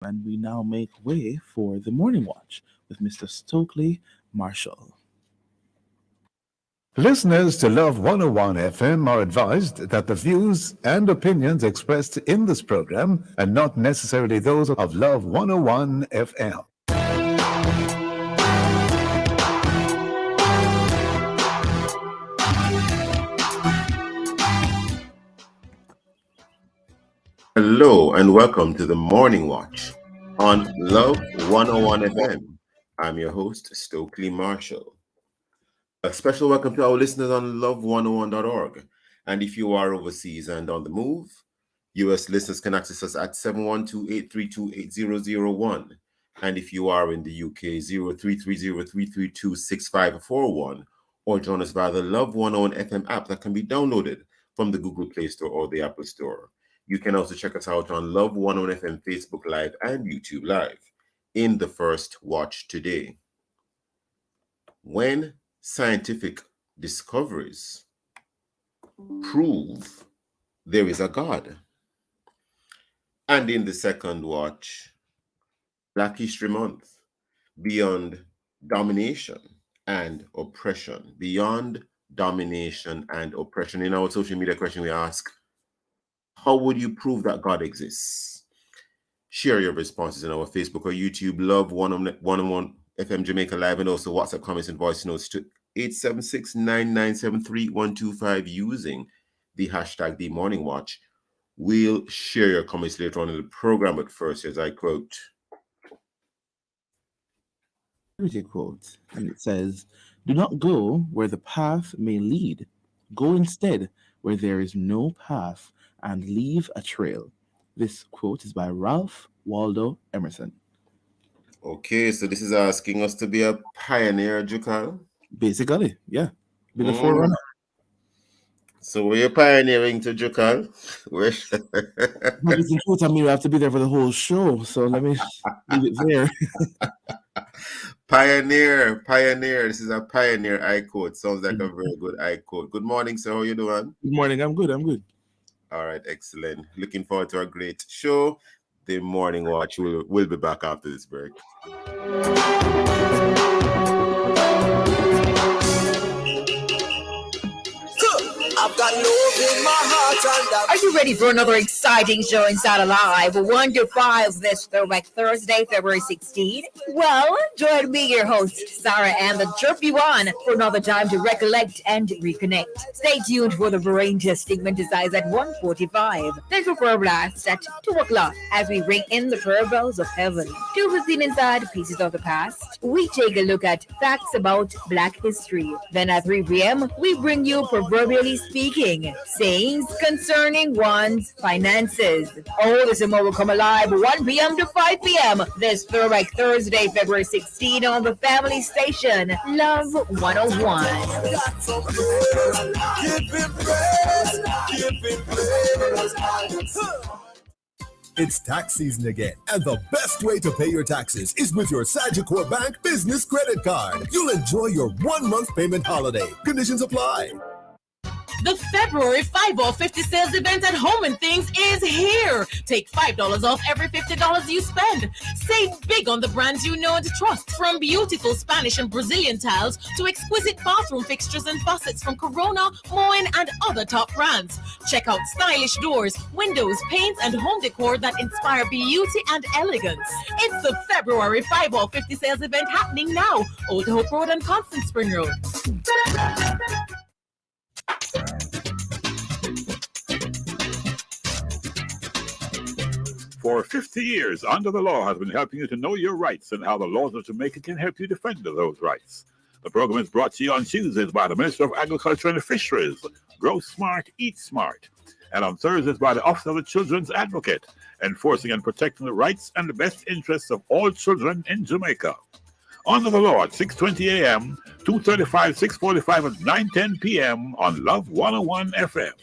And we now make way for the morning watch with Mr. Stokeley Marshall. Listeners to Love 101 FM are advised that the views and opinions expressed in this program are not necessarily those of Love 101 FM. Hello and welcome to the Morning Watch on Love 101 FM. I'm your host, Stokeley Marshall. A special welcome to our listeners on love101.org. And if you are overseas and on the move, US listeners can access us at 712-832-8001. And if you are in the UK, 0330-332-6541, or join us via the Love 101 FM app that can be downloaded from the Google Play Store or the Apple Store. You can also check us out on Love 101 FM Facebook Live and YouTube Live in the first watch today. When scientific discoveries prove there is a God. And in the second watch, Black History Month, beyond domination and oppression. Beyond domination and oppression. In our social media question, we ask, how would you prove that God exists? Share your responses in our Facebook or YouTube Love 101 FM Jamaica Live, and also WhatsApp comments and voice notes to 876-997-3125 using the hashtag The Morning Watch. We'll share your comments later on in the program, but first, as I quote. Quote, and it says, "Do not go where the path may lead. Go instead where there is no path, and leave a trail." This quote is by Ralph Waldo Emerson. Okay, so this is asking us to be a pioneer, Jukal. Basically, yeah. Be the forerunner. So we're pioneering to Jukal. But it's the truth, I mean, we have to be there for the whole show, so let me leave it there. Pioneer. This is a pioneer I quote. Sounds like a very good I quote. Good morning, sir. How you doing? Good morning. I'm good. All right, excellent. Looking forward to a great show. The Morning Watch will be back after this break. I've got love in my heart and Are you ready for another exciting show inside Alive? 1 to 5 this Throwback Thursday, February 16th. Well, join me, your host, Sarah, and the Duane for another time to recollect and reconnect. Stay tuned for the brain testing exercise at 1:45. Then for Prayer Blast at 2 o'clock as we ring in the prayer bells of heaven. 2:15 inside Pieces of the Past. We take a look at facts about Black history. Then at 3 p.m., we bring you Proverbially Speaking, sayings concerning one's finances. All this and more will come alive 1 p.m. to 5 p.m. this Throwback Thursday, February 16 on the family station, Love 101. It's tax season again, and the best way to pay your taxes is with your Sagicor Bank Business Credit Card. You'll enjoy your 1-month payment holiday. Conditions apply. The February 5 off 50 sales event at Home and Things is here. Take $5 off every $50 you spend. Save big on the brands you know and trust, from beautiful Spanish and Brazilian tiles to exquisite bathroom fixtures and faucets from Corona, Moen, and other top brands. Check out stylish doors, windows, paints, and home decor that inspire beauty and elegance. It's the February 5 off 50 sales event happening now. Old Hope Road and Constant Spring Road. For 50 years, Under the Law has been helping you to know your rights and how the laws of Jamaica can help you defend those rights. The program is brought to you on Tuesdays by the Minister of Agriculture and Fisheries, Grow Smart, Eat Smart, and on Thursdays by the Office of the Children's Advocate, enforcing and protecting the rights and the best interests of all children in Jamaica. Under the Law at 6:20 a.m., 2:35, 6:45, and 9:10 p.m. on Love 101 FM.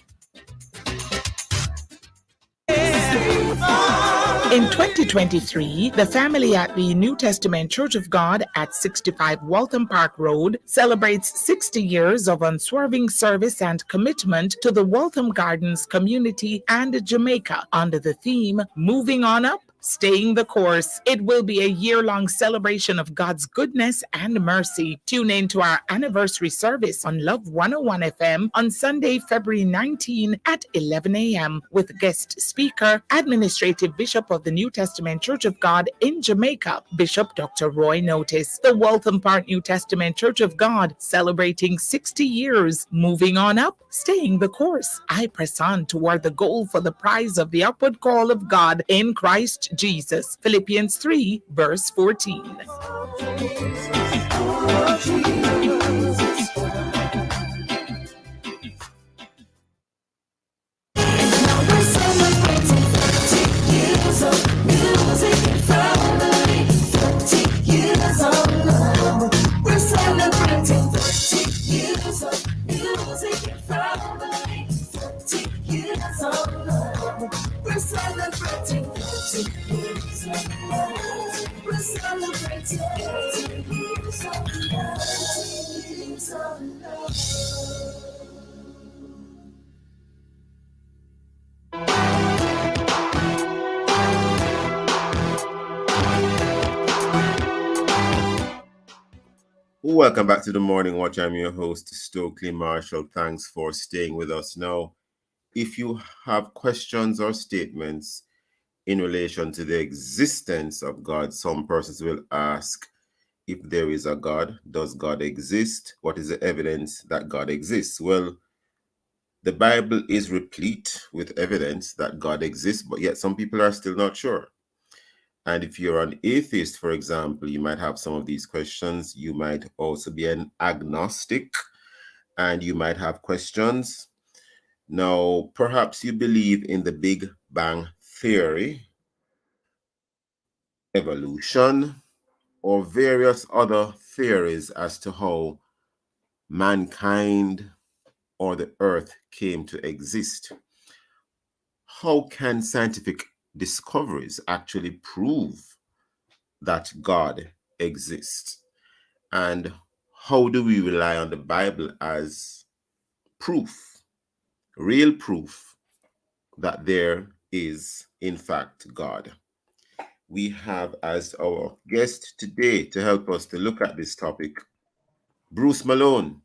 In 2023, the family at the New Testament Church of God at 65 Waltham Park Road celebrates 60 years of unswerving service and commitment to the Waltham Gardens community and Jamaica under the theme, Moving On Up, Staying the Course. It will be a year-long celebration of God's goodness and mercy. Tune in to our anniversary service on Love 101 FM on Sunday, February 19 at 11 a.m. with guest speaker, Administrative Bishop of the New Testament Church of God in Jamaica, Bishop Dr. Roy Notice. The Waltham Park New Testament Church of God celebrating 60 years. Moving on up, staying the course. I press on toward the goal for the prize of the upward call of God in Christ Jesus. Philippians 3, verse 14. Welcome back to the Morning Watch. I'm your host, Stokeley Marshall. Thanks for staying with us. Now, if you have questions or statements in relation to the existence of God, some persons will ask, if there is a God, does God exist? What is the evidence that God exists? Well, the Bible is replete with evidence that God exists, but yet some people are still not sure. And if you're an atheist, for example, you might have some of these questions. You might also be an agnostic, and you might have questions. Now, perhaps you believe in the Big Bang Theory, evolution, or various other theories as to how mankind or the earth came to exist. How can scientific discoveries actually prove that God exists? And how do we rely on the Bible as proof, real proof, that there is, in fact, God? We have as our guest today to help us to look at this topic, Bruce Malone.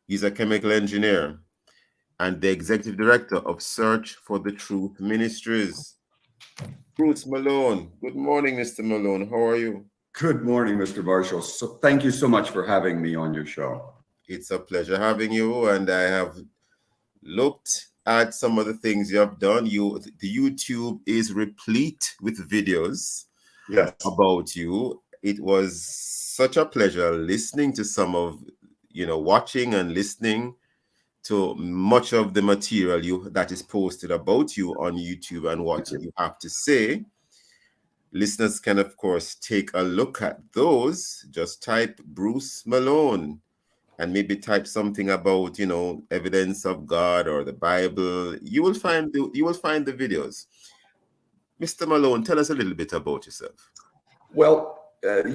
He's a chemical engineer and the executive director of Search for the Truth Ministries. Bruce Malone. Good morning, Mr. Malone. How are you? Good morning, Mr. Marshall. So thank you so much for having me on your show. It's a pleasure having you, and I have looked at some of the things you have done. The YouTube is replete with videos about you. It was such a pleasure listening to some of, watching and listening to much of the material that is posted about you on YouTube and what you have to say. Listeners can, of course, take a look at those. Just type Bruce Malone and maybe type something about, evidence of God or the Bible. You will find the videos. Mr. Malone, tell us a little bit about yourself. Well,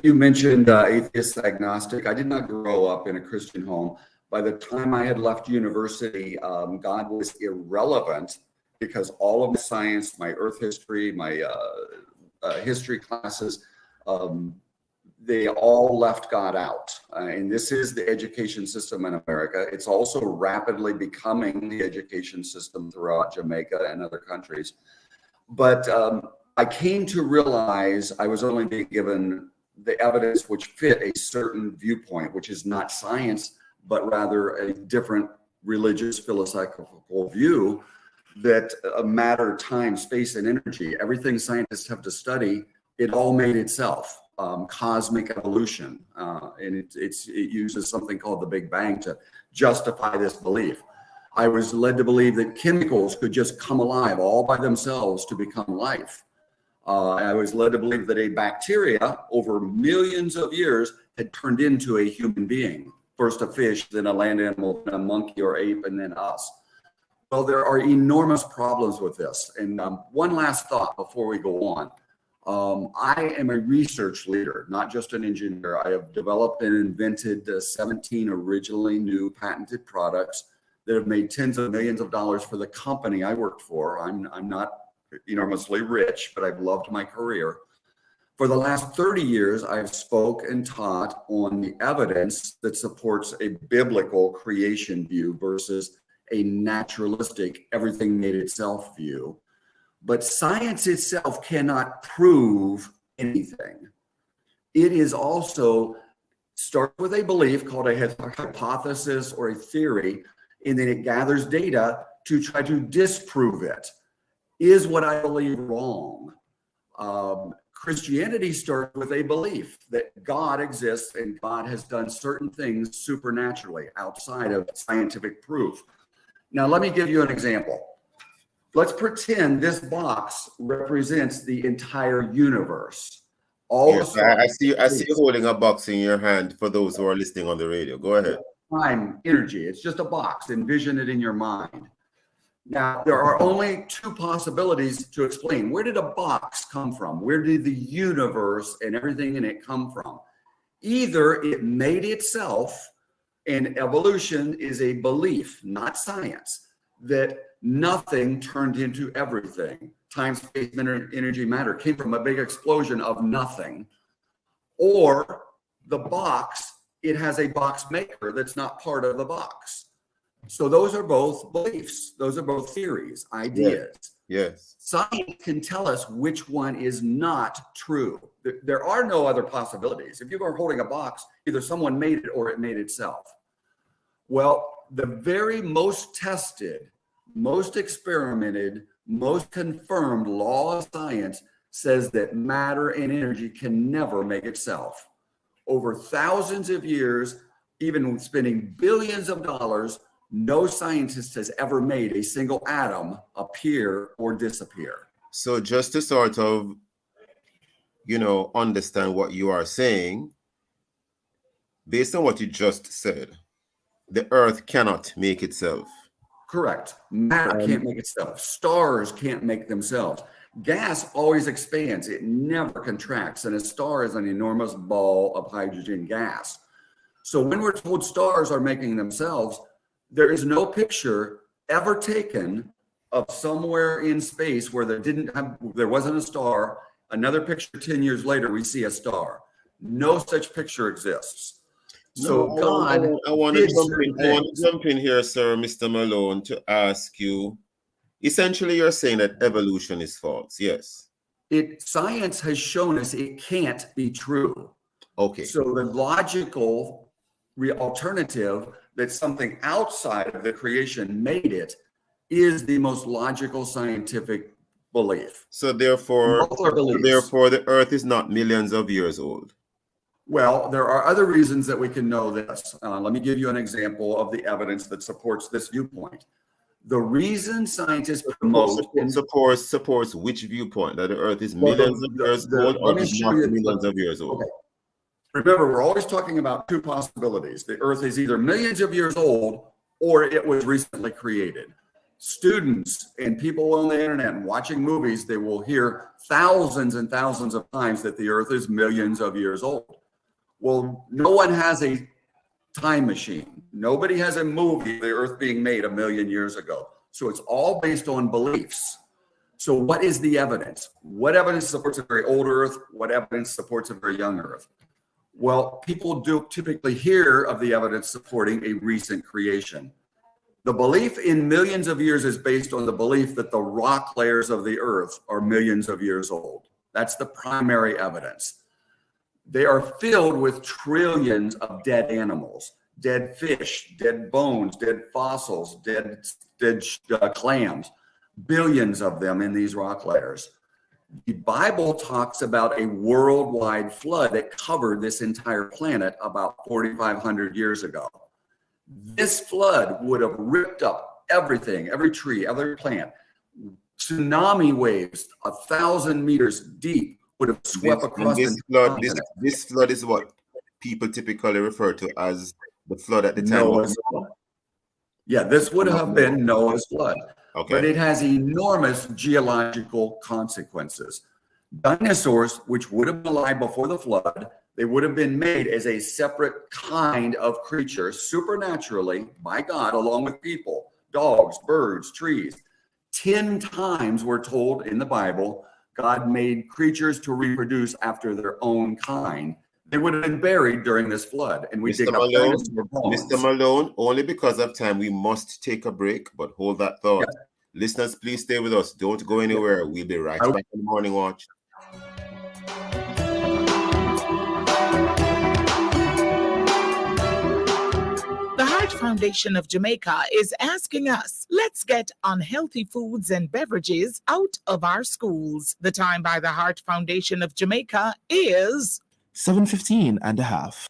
you mentioned atheist, agnostic. I did not grow up in a Christian home. By the time I had left university, God was irrelevant because all of my science, my earth history, my history classes, they all left God out. And this is the education system in America. It's also rapidly becoming the education system throughout Jamaica and other countries. But I came to realize I was only being given the evidence which fit a certain viewpoint, which is not science, but rather a different religious philosophical view that matter, time, space, and energy, everything scientists have to study, it all made itself. Cosmic evolution, and it uses something called the Big Bang to justify this belief. I was led to believe that chemicals could just come alive all by themselves to become life. I was led to believe that a bacteria over millions of years had turned into a human being. First a fish, then a land animal, then a monkey or ape, and then us. Well, there are enormous problems with this. And one last thought before we go on. I am a research leader, not just an engineer. I have developed and invented 17 originally new patented products that have made tens of millions of dollars for the company I work for. I'm not enormously rich, but I've loved my career. For the last 30 years, I've spoke and taught on the evidence that supports a biblical creation view versus a naturalistic, everything made itself view. But science itself cannot prove anything. It is also starts with a belief called a hypothesis or a theory, and then it gathers data to try to disprove it. Is what I believe wrong? Christianity starts with a belief that God exists and God has done certain things supernaturally outside of scientific proof. Now, let me give you an example. Let's pretend this box represents the entire universe. Yes, I see you holding a box in your hand for those who are listening on the radio. Go ahead. Time, energy. It's just a box. Envision it in your mind. Now, there are only two possibilities to explain. Where did a box come from? Where did the universe and everything in it come from? Either it made itself, and evolution is a belief, not science, that nothing turned into everything. Time, space, energy, matter came from a big explosion of nothing. Or the box, it has a box maker that's not part of the box. So those are both beliefs. Those are both theories, ideas. Yes. Science can tell us which one is not true. There are no other possibilities. If you are holding a box, either someone made it or it made itself. Well, the very most tested, most experimented, most confirmed law of science says that matter and energy can never make itself. Over thousands of years, even spending billions of dollars, no scientist has ever made a single atom appear or disappear. So just to sort of, understand what you are saying, based on what you just said, the earth cannot make itself. Correct. Matter can't make itself. Stars can't make themselves. Gas always expands. It never contracts. And a star is an enormous ball of hydrogen gas. So when we're told stars are making themselves, there is no picture ever taken of somewhere in space where there wasn't a star. Another picture 10 years later, we see a star. No such picture exists. So God, I want to jump in here, sir, Mr. Malone, to ask you. Essentially, you're saying that evolution is false. Yes. Science has shown us it can't be true. Okay. So the logical alternative that something outside of the creation made it is the most logical scientific belief. So therefore the earth is not millions of years old. Well, there are other reasons that we can know this. Let me give you an example of the evidence that supports this viewpoint. The reason scientists promote supports which viewpoint? That the earth is millions of years old or is not millions of years old? Okay. Remember, we're always talking about two possibilities. The earth is either millions of years old or it was recently created. Students and people on the internet and watching movies, they will hear thousands and thousands of times that the earth is millions of years old. Well, no one has a time machine. Nobody has a movie of the earth being made 1 million years ago. So it's all based on beliefs. So what is the evidence? What evidence supports a very old earth? What evidence supports a very young earth? Well, people do typically hear of the evidence supporting a recent creation. The belief in millions of years is based on the belief that the rock layers of the earth are millions of years old. That's the primary evidence. They are filled with trillions of dead animals, dead fish, dead bones, dead fossils, dead clams, billions of them in these rock layers. The Bible talks about a worldwide flood that covered this entire planet about 4,500 years ago. This flood would have ripped up everything, every tree, every plant. Tsunami waves 1,000 meters deep would have swept across this flood is what people typically refer to as the flood at the time. Noah's flood. Yeah, this would have been Noah's flood. Okay. But it has enormous geological consequences. Dinosaurs, which would have been alive before the flood, they would have been made as a separate kind of creature, supernaturally by God, along with people, dogs, birds, trees. 10 times we're told in the Bible, God made creatures to reproduce after their own kind. They would have been buried during this flood. And we Mr. dig up Malone, dinosaur bones. Mr. Malone, only because of time, we must take a break, but hold that thought. Yeah. Listeners, please stay with us. Don't go anywhere. We'll be right back in the Morning Watch. The Heart Foundation of Jamaica is asking us, let's get unhealthy foods and beverages out of our schools. The time by the Heart Foundation of Jamaica is 7:15 and a half.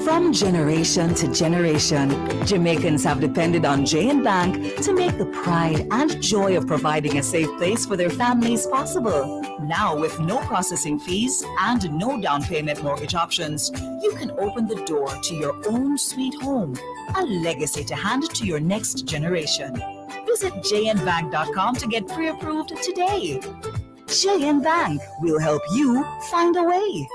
From generation to generation, Jamaicans have depended on J&B Bank to make the pride and joy of providing a safe place for their families possible. Now, with no processing fees and no down payment mortgage options, you can open the door to your own sweet home, a legacy to hand to your next generation. Visit jnbank.com to get pre-approved today. J&B Bank will help you find a way.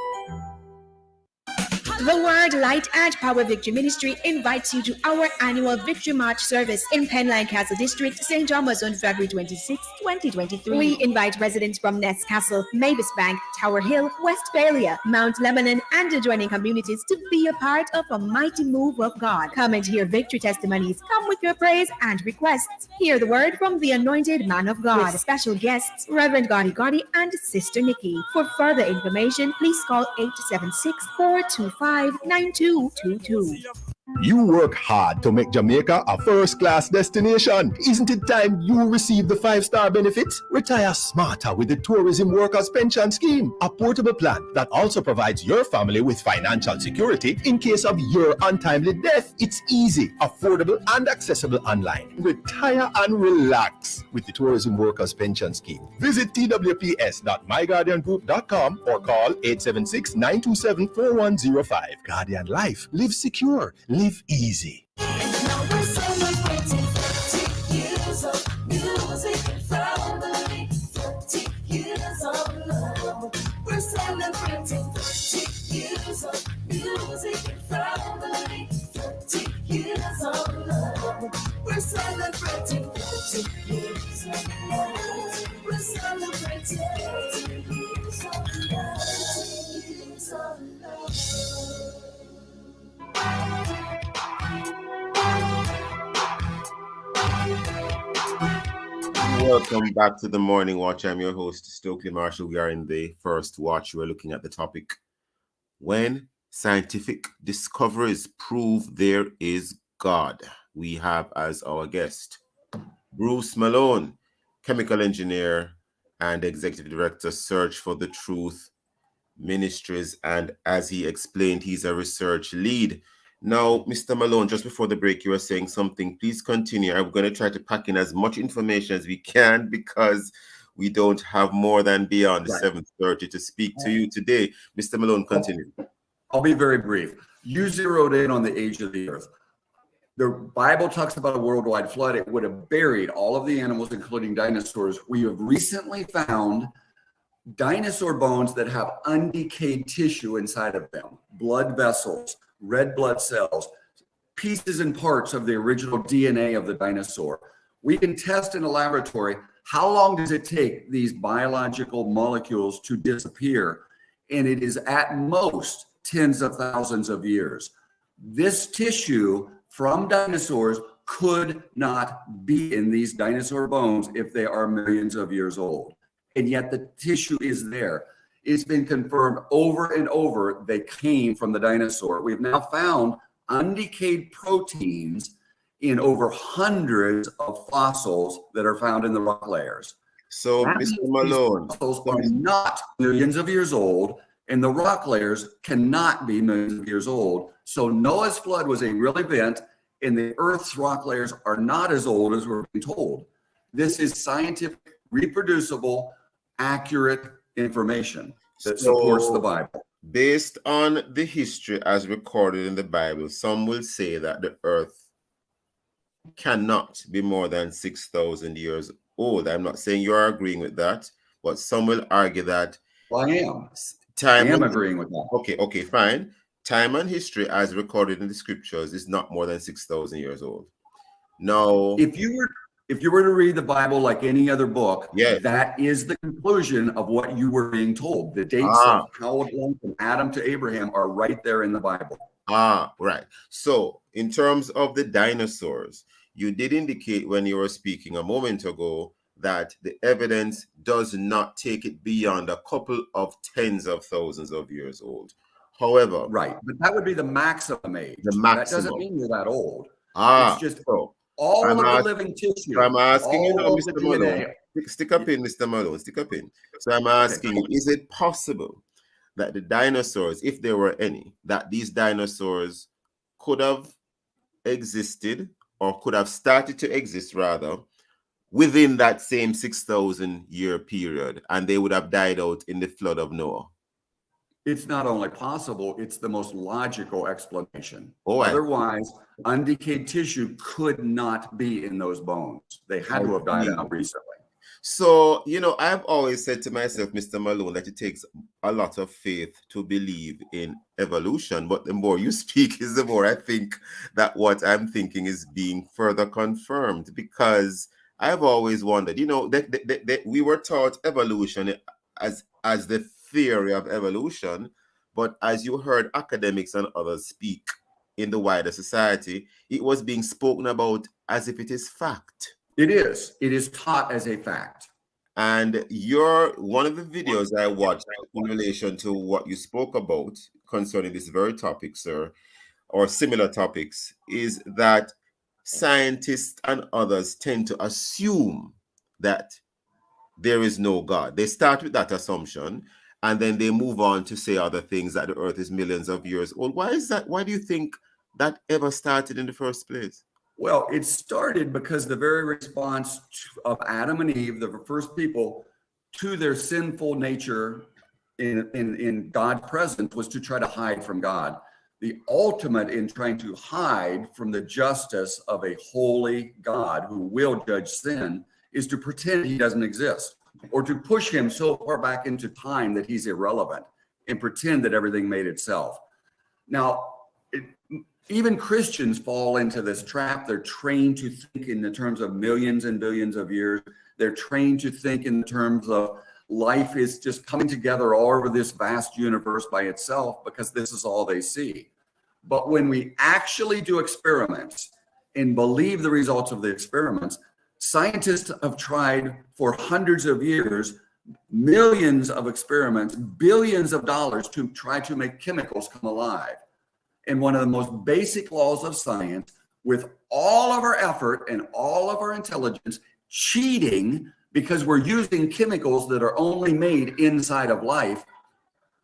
The Word, Light and Power Victory Ministry invites you to our annual Victory March service in Penline Castle District, St. Thomas on February 26, 2023. We invite residents from Ness Castle, Mavis Bank, Tower Hill, Westphalia, Mount Lebanon, and adjoining communities to be a part of a mighty move of God. Come and hear victory testimonies. Come with your praise and requests. Hear the word from the anointed man of God. With special guests, Reverend Gotti and Sister Nikki. For further information, please call 876-425-9222. You work hard to make Jamaica a first-class destination. Isn't it time you receive the 5-star benefits? Retire smarter with the Tourism Workers Pension Scheme, a portable plan that also provides your family with financial security in case of your untimely death. It's easy, affordable, and accessible online. Retire and relax with the Tourism Workers Pension Scheme. Visit twps.myguardiangroup.com or call 876-927-4105. Guardian Life. Live secure. Live easy. Now we're celebrating 50 years of music and family, 50 years of love. We're celebrating 50 years of music and family, 50 years of love. We're celebrating 50 years of love. We're celebrating 50 years of love. 50 years of love. Welcome back to the Morning Watch. I'm your host, Stokeley Marshall. We are in the first watch. We're looking at the topic, when scientific discoveries prove there is God. We have as our guest Bruce Malone, chemical engineer and executive director, Search for the Truth Ministries. And as he explained, he's a research lead. Now, Mr. Malone, just before the break, you were saying something. Please continue. I'm going to try to pack in as much information as we can because we don't have more than beyond 7:30 to speak to you today. Mr. Malone, continue. I'll be very brief. You zeroed in on the age of the earth. The Bible talks about a worldwide flood. It would have buried all of the animals, including dinosaurs. We have recently found dinosaur bones that have undecayed tissue inside of them, blood vessels, red blood cells, pieces and parts of the original DNA of the dinosaur. We can test in a laboratory how long does it take these biological molecules to disappear, and it is at most tens of thousands of years. This tissue from dinosaurs could not be in these dinosaur bones if they are millions of years old, and yet the tissue is there. It's been confirmed over and over they came from the dinosaur. We've now found undecayed proteins in over hundreds of fossils that are found in the rock layers. So, Mr. Malone, fossils are not millions of years old, and the rock layers cannot be millions of years old. So Noah's flood was a real event, and the Earth's rock layers are not as old as we're being told. This is scientific, reproducible, accurate information that supports the Bible. Based on the history as recorded in the Bible, some will say that the earth cannot be more than 6,000 years old. I'm not saying you are agreeing with that, but some will argue that. Well, I am agreeing with that. Okay, fine. Time and history as recorded in the scriptures is not more than 6,000 years old. Now, if you If you were to read the Bible like any other book, Yes. that is the conclusion of what you were being told. The dates of how it went from Adam to Abraham are right there in the Bible. Right. So in terms of the dinosaurs, you did indicate when you were speaking a moment ago that the evidence does not take it beyond a couple of tens of thousands of years old. However, right, but that would be the maximum age. The maximum. That doesn't mean you're that old. It's just so all I'm of the ask- living tissue. So I'm asking you now, all Mr. the Malone. DNA. Stick up in, Mr. Malone. Stick up in. So I'm asking you, is it possible that the dinosaurs, if there were any, that these dinosaurs could have existed or could have started to exist rather within that same 6,000 year period, and they would have died out in the flood of Noah? It's not only possible, it's the most logical explanation. Oh, otherwise, undecayed tissue could not be in those bones. They had to have died out recently. So, I've always said to myself, Mr. Malone, that it takes a lot of faith to believe in evolution. But the more you speak is the more I think that what I'm thinking is being further confirmed, because I've always wondered, that we were taught evolution as the theory of evolution. But as you heard academics and others speak in the wider society, it was being spoken about as if it is fact. It is. It is taught as a fact. And one of the videos I watched in relation to what you spoke about concerning this very topic, sir, or similar topics, is that scientists and others tend to assume that there is no God. They start with that assumption, and then they move on to say other things, that the earth is millions of years old. Why is that? Why do you think that ever started in the first place? Well, it started because the very response of Adam and Eve, the first people, to their sinful nature in God's presence was to try to hide from God. The ultimate in trying to hide from the justice of a holy God who will judge sin is to pretend he doesn't exist, or to push him so far back into time that he's irrelevant and pretend that everything made itself. Now, even Christians fall into this trap. They're trained to think in the terms of millions and billions of years. They're trained to think in terms of life is just coming together all over this vast universe by itself, because this is all they see. But when we actually do experiments and believe the results of the experiments, scientists have tried for hundreds of years, millions of experiments, billions of dollars to try to make chemicals come alive. And one of the most basic laws of science, with all of our effort and all of our intelligence, cheating because we're using chemicals that are only made inside of life,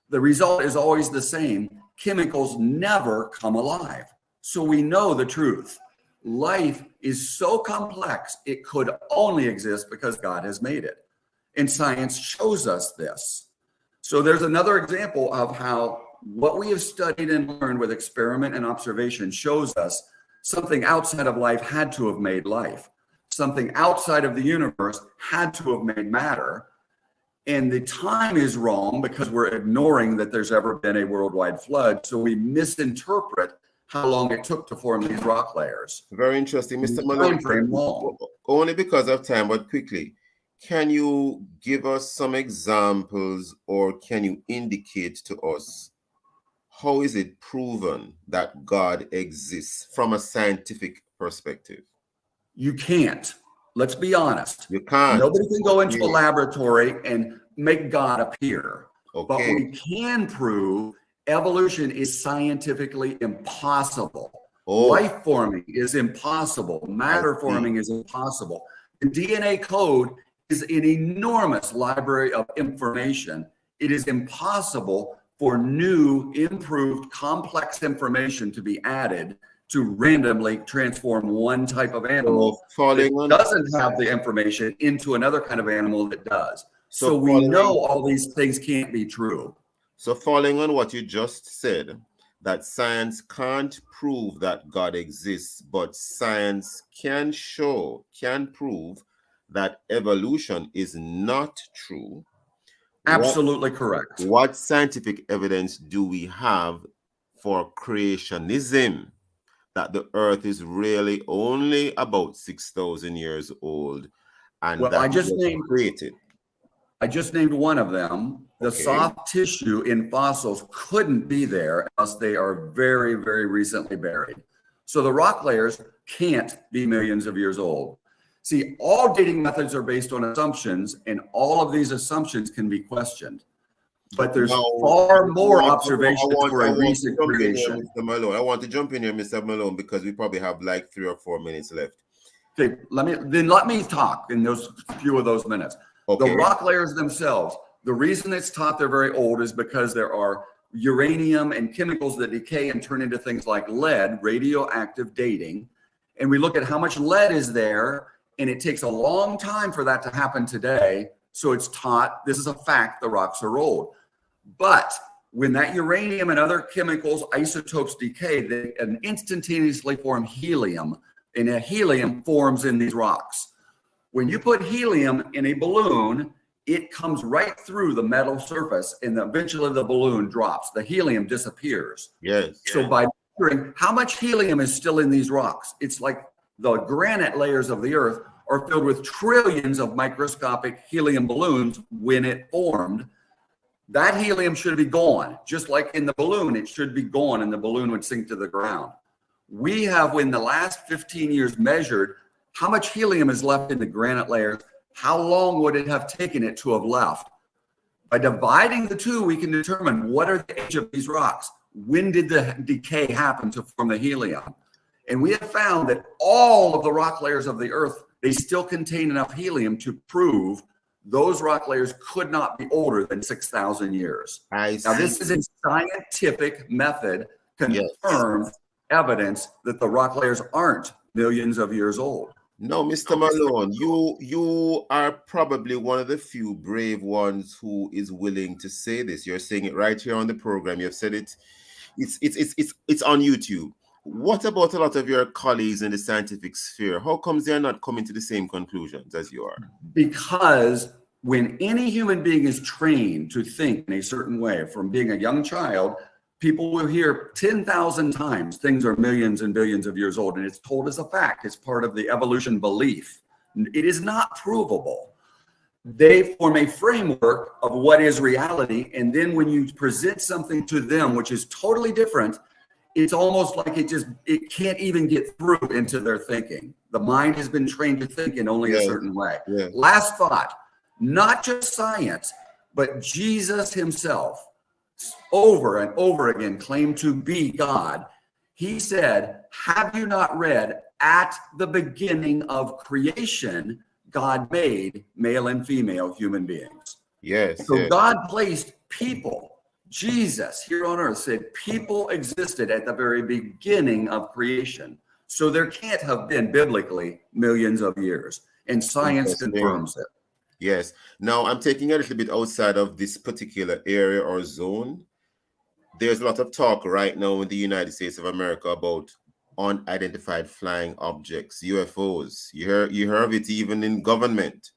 the result is always the same. Chemicals never come alive. So we know the truth. Life is so complex, it could only exist because God has made it. And science shows us this. So there's another example of how what we have studied and learned with experiment and observation shows us something outside of life had to have made life. Something outside of the universe had to have made matter. And the time is wrong because we're ignoring that there's ever been a worldwide flood. So we misinterpret how long it took to form these rock layers. Very interesting, Mr. Malone. Only because of time, but quickly, can you give us some examples, or can you indicate to us how is it proven that God exists from a scientific perspective? You can't. Let's be honest. You can't. Nobody can go into a laboratory and make God appear. Okay. But we can prove evolution is scientifically impossible. Life forming is impossible. Matter forming is impossible. The DNA code is an enormous library of information. It is impossible for new, improved, complex information to be added to randomly transform one type of animal that doesn't have the information into another kind of animal that does. So we know all these things can't be true. So following on what you just said, that science can't prove that God exists, but science can prove that evolution is not true. Absolutely correct. What scientific evidence do we have for creationism? that the earth is really only about 6,000 years old and Well, that I it just was named created. one of them. The Okay. soft tissue in fossils couldn't be there unless they are very, very recently buried. So the rock layers can't be millions of years old. See, all dating methods are based on assumptions, and all of these assumptions can be questioned. But there's Now, far more I observations for a want to recent jump in here, creation. Mr. Malone. I want to jump in here, Mr. Malone, because we probably have like 3 or 4 minutes left. Okay, let me talk in those few of those minutes. Okay. The rock layers themselves, the reason it's taught they're very old is because there are uranium and chemicals that decay and turn into things like lead, radioactive dating. And we look at how much lead is there, and it takes a long time for that to happen today. So it's taught, this is a fact, the rocks are old. But when that uranium and other chemicals, isotopes decay, they instantaneously form helium, and a helium forms in these rocks. When you put helium in a balloon, it comes right through the metal surface, and eventually the balloon drops. The helium disappears. Yes. So by measuring how much helium is still in these rocks, it's like the granite layers of the earth are filled with trillions of microscopic helium balloons when it formed. That helium should be gone. Just like in the balloon, it should be gone and the balloon would sink to the ground. We have, in the last 15 years, measured how much helium is left in the granite layers. How long would it have taken it to have left? By dividing the two, we can determine what are the age of these rocks. When did the decay happen to form the helium? And we have found that all of the rock layers of the earth, they still contain enough helium to prove those rock layers could not be older than 6,000 years. Now, this is a scientific method, confirmed evidence that the rock layers aren't millions of years old. No, Mr. Malone, you are probably one of the few brave ones who is willing to say this. You're saying it right here on the program. You've said it. It's on YouTube. What about a lot of your colleagues in the scientific sphere? How comes they're not coming to the same conclusions as you are? Because when any human being is trained to think in a certain way, from being a young child, people will hear 10,000 times things are millions and billions of years old, and it's told as a fact. It's part of the evolution belief. It is not provable. They form a framework of what is reality, and then when you present something to them which is totally different, it's almost like it can't even get through into their thinking. The mind has been trained to think in only a certain way. Last thought, not just science, but Jesus himself over and over again claimed to be God. He said, have you not read, at the beginning of creation, God made male and female human beings. Yes. So God placed people. Jesus here on earth said people existed at the very beginning of creation. So there can't have been biblically millions of years, and science confirms it. Yes. Now I'm taking a little bit outside of this particular area or zone. There's a lot of talk right now in the United States of America about unidentified flying objects, UFOs. You hear of it even in government.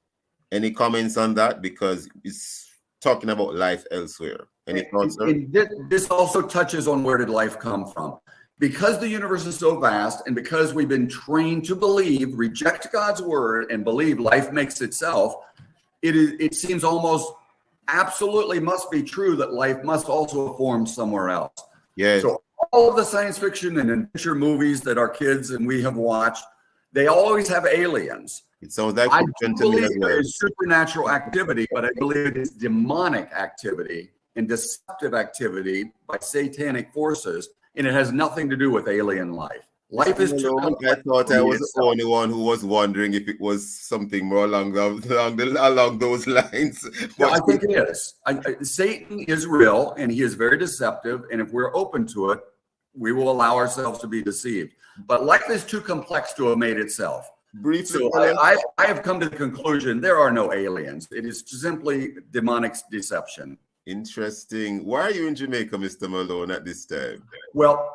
Any comments on that? Because it's talking about life elsewhere. Any thoughts, sir? And this also touches on where did life come from. Because the universe is so vast, and because we've been trained to believe, reject God's word, and believe life makes itself, it seems almost absolutely must be true that life must also have formed somewhere else. Yes. So all of the science fiction and adventure movies that our kids and we have watched, they always have aliens. It sounds like I do believe there is supernatural activity, but I believe it is demonic activity and deceptive activity by satanic forces, and it has nothing to do with alien life. Life is too complex. I thought I was the only one who was wondering if it was something more along those lines. Yeah, I think it is. Satan is real, and he is very deceptive, and if we're open to it, we will allow ourselves to be deceived. But life is too complex to have made itself. So I have come to the conclusion there are no aliens. It is simply demonic deception. Interesting. Why are you in Jamaica, Mr. Malone, at this time? Well,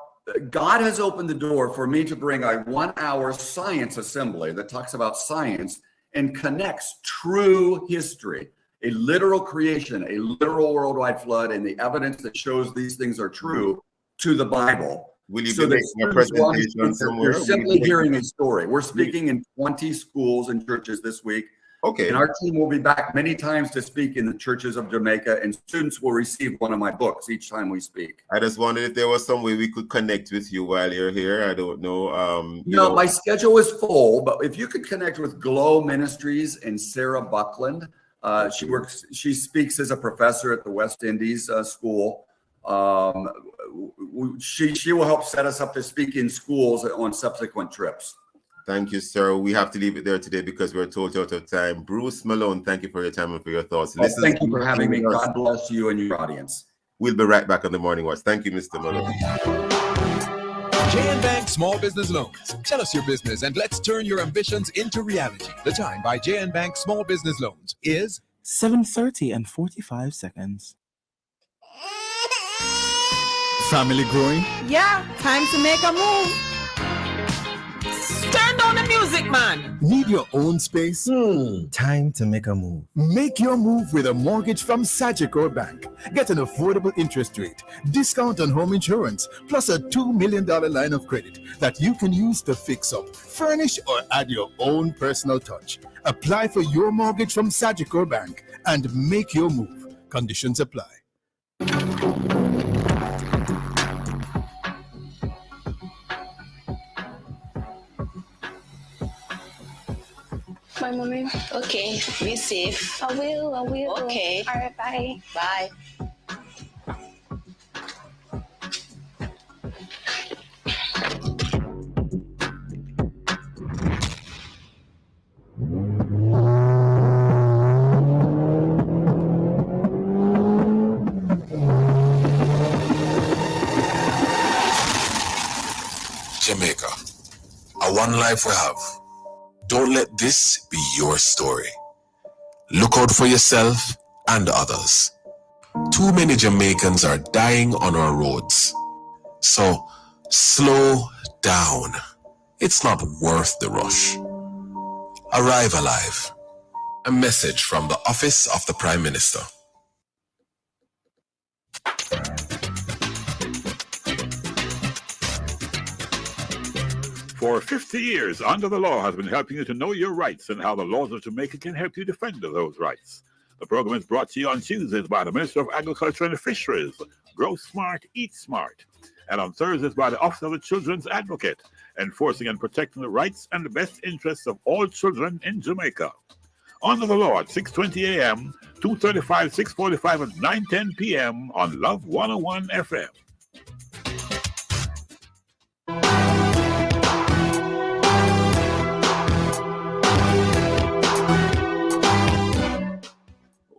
God has opened the door for me to bring a 1-hour science assembly that talks about science and connects true history, a literal creation, a literal worldwide flood, and the evidence that shows these things are true to the Bible. Will you So be the making a students will presentation understand somewhere? they're Will you simply be hearing a story. We're speaking in 20 schools and churches this week. Okay. And our team will be back many times to speak in the churches of Jamaica, and students will receive one of my books each time we speak. I just wondered if there was some way we could connect with you while you're here. I don't know. No, my schedule is full, but if you could connect with Glow Ministries and Sarah Buckland, she speaks as a professor at the West Indies School. She will help set us up to speak in schools on subsequent trips. Thank you, sir. We have to leave it there today because we're totally out of time. Bruce Malone, thank you for your time and for your thoughts. Well, thank you for having me. God bless you and your audience. We'll be right back on the Morning Watch. Thank you, Mr. Malone. JN Bank Small Business Loans. Tell us your business and let's turn your ambitions into reality. The time by JN Bank Small Business Loans is 7:30 and 45 seconds. Family growing? Yeah, time to make a move. Stand on the music, man. Need your own space? Time to make a move. Make your move with a mortgage from Sagicor Bank. Get an affordable interest rate, discount on home insurance, plus a $2 million line of credit that you can use to fix up, furnish, or add your own personal touch. Apply for your mortgage from Sagicor Bank and make your move. Conditions apply. My mommy. Okay, be safe. I will. Okay. All right, bye. Bye. Jamaica, a one life we have. Don't let this be your story. Look out for yourself and others. Too many Jamaicans are dying on our roads. So, slow down. It's not worth the rush. Arrive alive. A message from the Office of the Prime Minister. For 50 years, Under the Law has been helping you to know your rights and how the laws of Jamaica can help you defend those rights. The program is brought to you on Tuesdays by the Minister of Agriculture and Fisheries, Grow Smart, Eat Smart, and on Thursdays by the Office of the Children's Advocate, enforcing and protecting the rights and the best interests of all children in Jamaica. Under the Law at 6:20 a.m., 2:35, 6:45, and 9:10 p.m. on Love 101 FM.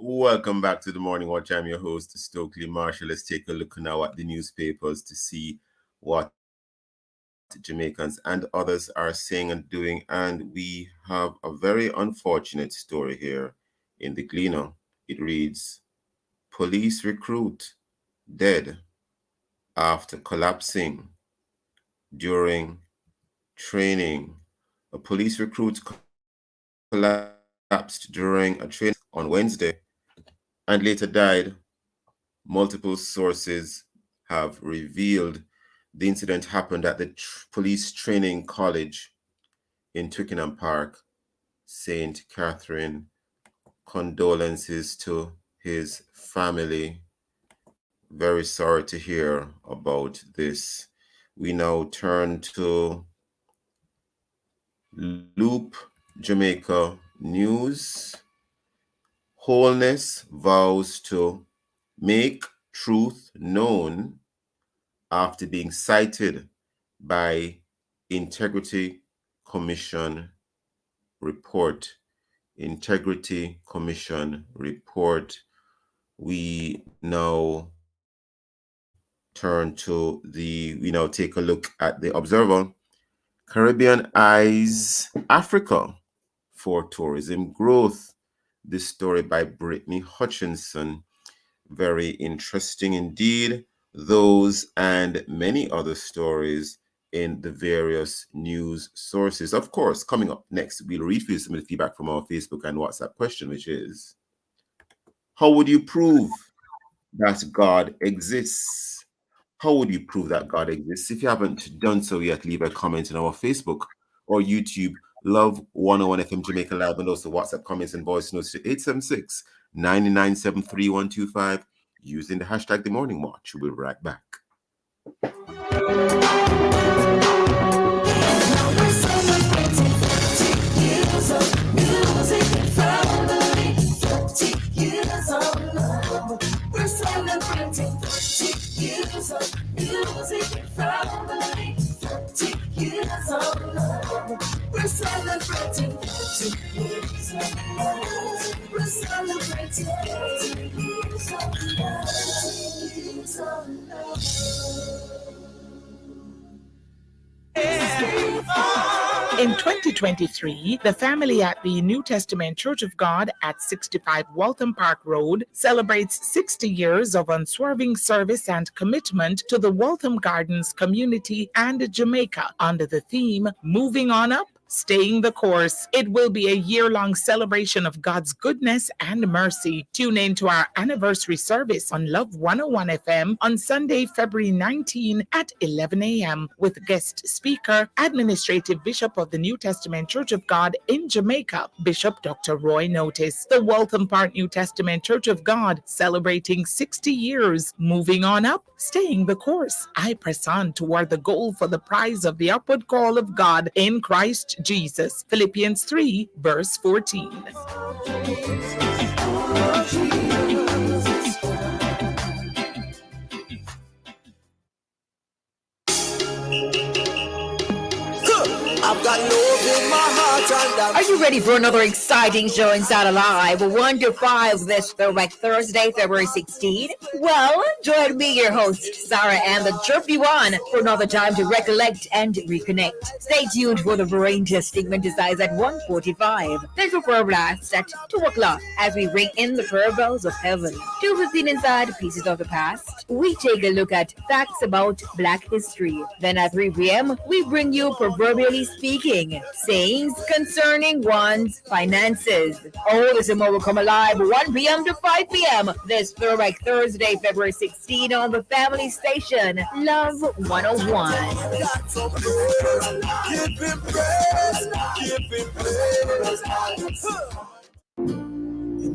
Welcome back to the Morning Watch. I'm your host, Stokeley Marshall. Let's take a look now at the newspapers to see what Jamaicans and others are saying and doing. And we have a very unfortunate story here in the Gleaner. It reads, police recruit dead after collapsing during training. A police recruit collapsed during a training on Wednesday and later died. Multiple sources have revealed the incident happened at the police training college in Twickenham Park, St. Catherine. Condolences to his family. Very sorry to hear about this. We now turn to Loop Jamaica News. Wholeness vows to make truth known after being cited by Integrity Commission report. Integrity Commission report. We now take a look at the Observer. Caribbean eyes Africa for tourism growth. This story by Brittany Hutchinson. Very interesting indeed. Those and many other stories in the various news sources. Of course, coming up next, we'll read for you some of the feedback from our Facebook and WhatsApp question, which is, how would you prove that God exists? How would you prove that God exists? If you haven't done so yet, leave a comment in our Facebook or YouTube, Love 101 FM Jamaica Live, and also WhatsApp comments and voice notes to 876-997-3125 using the hashtag The Morning Watch. We'll be right back. We're celebrating 30 years of music and family. 30 years of love. We're celebrating 30 years of love. We're celebrating 30 years of love. 30 years of love. In 2023, the family at the New Testament Church of God at 65 Waltham Park Road celebrates 60 years of unswerving service and commitment to the Waltham Gardens community and Jamaica under the theme Moving On Up, Staying the Course. It will be a year-long celebration of God's goodness and mercy. Tune in to our anniversary service on Love 101 FM on Sunday, February 19 at 11 a.m. with guest speaker, Administrative Bishop of the New Testament Church of God in Jamaica, Bishop Dr. Roy Notice. The Waltham Park New Testament Church of God celebrating 60 years, moving on up, staying the course. I press on toward the goal for the prize of the upward call of God in Christ Jesus. Philippians 3, verse 14. I've got love in my heart and Are you ready for another exciting show inside Alive? 1 to 5 this Throwback Thursday, February 16. Well, join me, your host, Sarah, and the Duane for another time to recollect and reconnect. Stay tuned for the brain testing exercise at 1:45. Then for Prayer Blast at 2 o'clock as we ring in the prayer bells of heaven. 2:15 inside Pieces of the Past. We take a look at facts about Black history. Then at 3 p.m., we bring you Proverbially Speaking, sayings concerning one's finances. All this and more will come alive 1 p.m. to 5 p.m. this Throwback Thursday, February 16 on the family station, Love 101. give him praise, give him praise.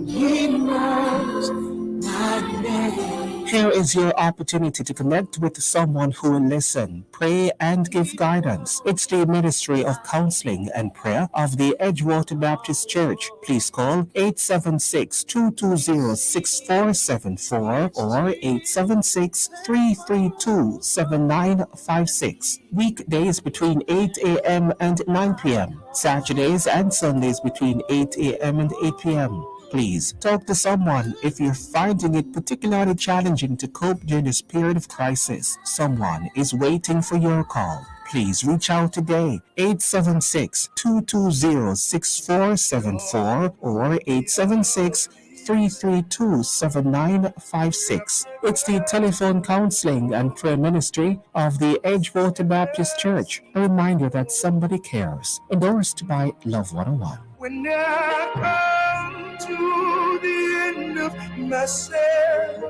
He knows my name. Here is your opportunity to connect with someone who will listen, pray, and give guidance. It's the Ministry of Counseling and Prayer of the Edgewater Baptist Church. Please call 876-220-6474 or 876-332-7956. Weekdays between 8 a.m. and 9 p.m. Saturdays and Sundays between 8 a.m. and 8 p.m. Please talk to someone if you're finding it particularly challenging to cope during this period of crisis. Someone is waiting for your call. Please reach out today, 876-220-6474 or 876-332-7956. It's the telephone counseling and prayer ministry of the Edgewater Baptist Church. A reminder that somebody cares. Endorsed by Love 101. When I come to the end of myself,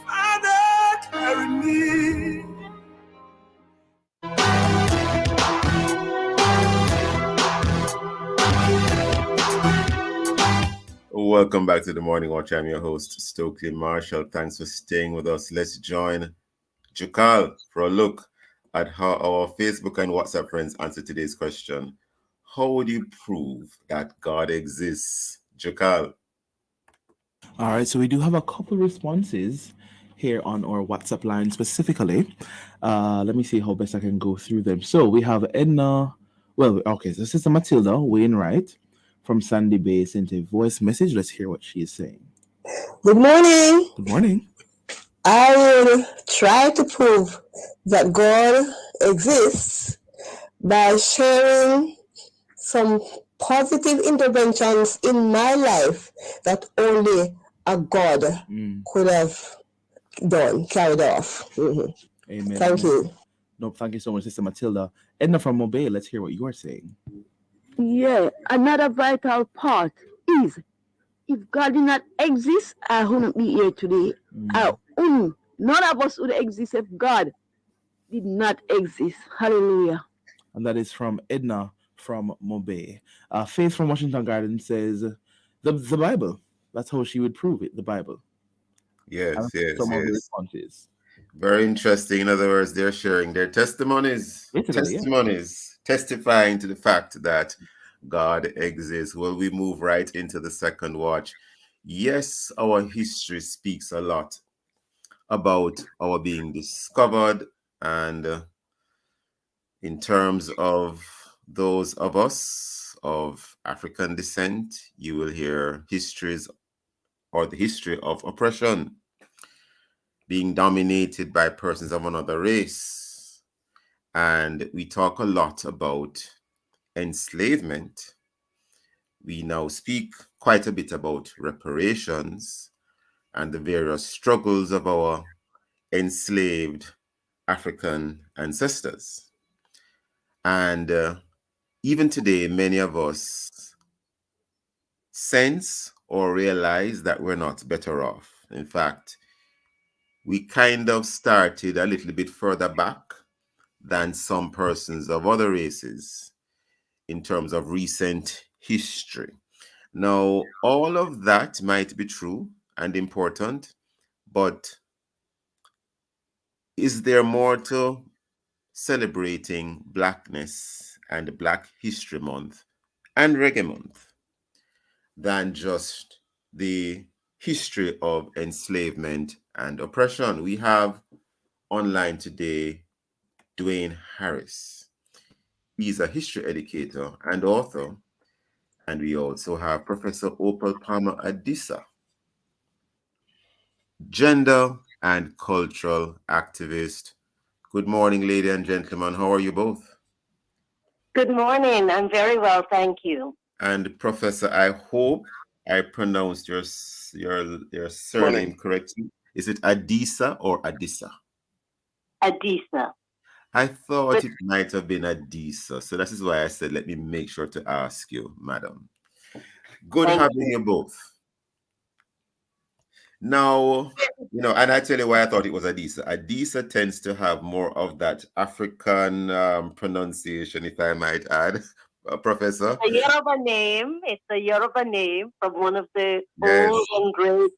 Father, carry me. Welcome back to the Morning Watch. I'm your host, Stokeley Marshall. Thanks for staying with us. Let's join Jukal for a look at how our Facebook and WhatsApp friends answer today's question. How would you prove that God exists? Jukal. All right, so we do have a couple responses here on our WhatsApp line specifically. Let me see how best I can go through them. So we have Edna. Well, okay, so Sister Matilda Wainwright from Sandy Bay sent a voice message. Let's hear what she is saying. Good morning. Good morning. I will try to prove that God exists by sharing some positive interventions in my life that only a God could have carried off. Mm-hmm. Amen. Thank you. No, thank you so much, Sister Matilda. Edna from Mobile, let's hear what you are saying. Yeah, another vital part is if God did not exist, I wouldn't be here today. I wouldn't None of us would exist if God did not exist. Hallelujah. And that is from Edna from Mobay. Faith from Washington Garden says the Bible. That's how she would prove it. The Bible. And Yes, yes, some of the yes. responses. Very interesting. In other words, they're sharing their testimonies, Basically, yeah. testifying to the fact that God exists. Well, we move right into the second watch. Yes, our history speaks a lot about our being discovered, and in terms of those of us of African descent, you will hear histories or the history of oppression, being dominated by persons of another race. And we talk a lot about enslavement. We now speak quite a bit about reparations and the various struggles of our enslaved African ancestors. And even today, many of us sense or realize that we're not better off. In fact, we kind of started a little bit further back than some persons of other races in terms of recent history. Now, all of that might be true and important, but is there more to celebrating Blackness and Black History Month and Reggae Month than just the history of enslavement and oppression? We have online today Duane Harris. He's a history educator and author. And we also have Professor Opal Palmer Adisa, gender and cultural activist. Good morning, ladies and gentlemen. How are you both? Good morning. I'm very well, thank you. And Professor, I hope I pronounced your surname correctly. Is it Adisa or Adisa? Adisa. I thought it might have been Adisa. So that is why I said, let me make sure to ask you, madam. Good having you both. Now, and I tell you why I thought it was Adisa. Adisa tends to have more of that African pronunciation, if I might add, Professor. A Yoruba name. It's a Yoruba name from one of the Yes. old and great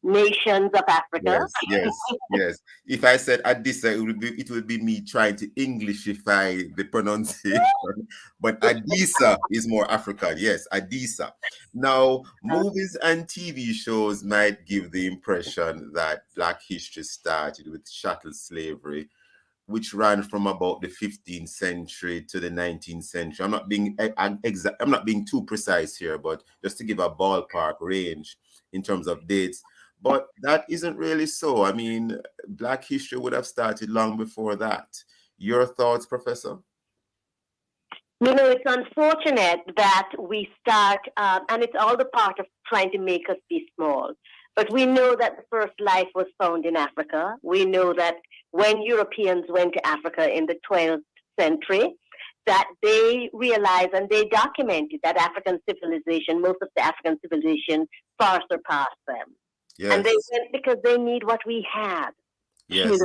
nations of Africa. Yes. If I said Adisa, it would be me trying to Englishify the pronunciation. But Adisa is more African. Yes, Adisa. Now, movies and TV shows might give the impression that Black history started with chattel slavery, which ran from about the 15th century to the 19th century. I'm not being too precise here, but just to give a ballpark range in terms of dates. But that isn't really so. I mean, Black history would have started long before that. Your thoughts, Professor? It's unfortunate that we start, and it's all the part of trying to make us be small. But we know that the first life was found in Africa. We know that when Europeans went to Africa in the 12th century, that they realized and they documented that African civilization, most of the African civilization, far surpassed them. Yes. And they went because they need what we had. Yes,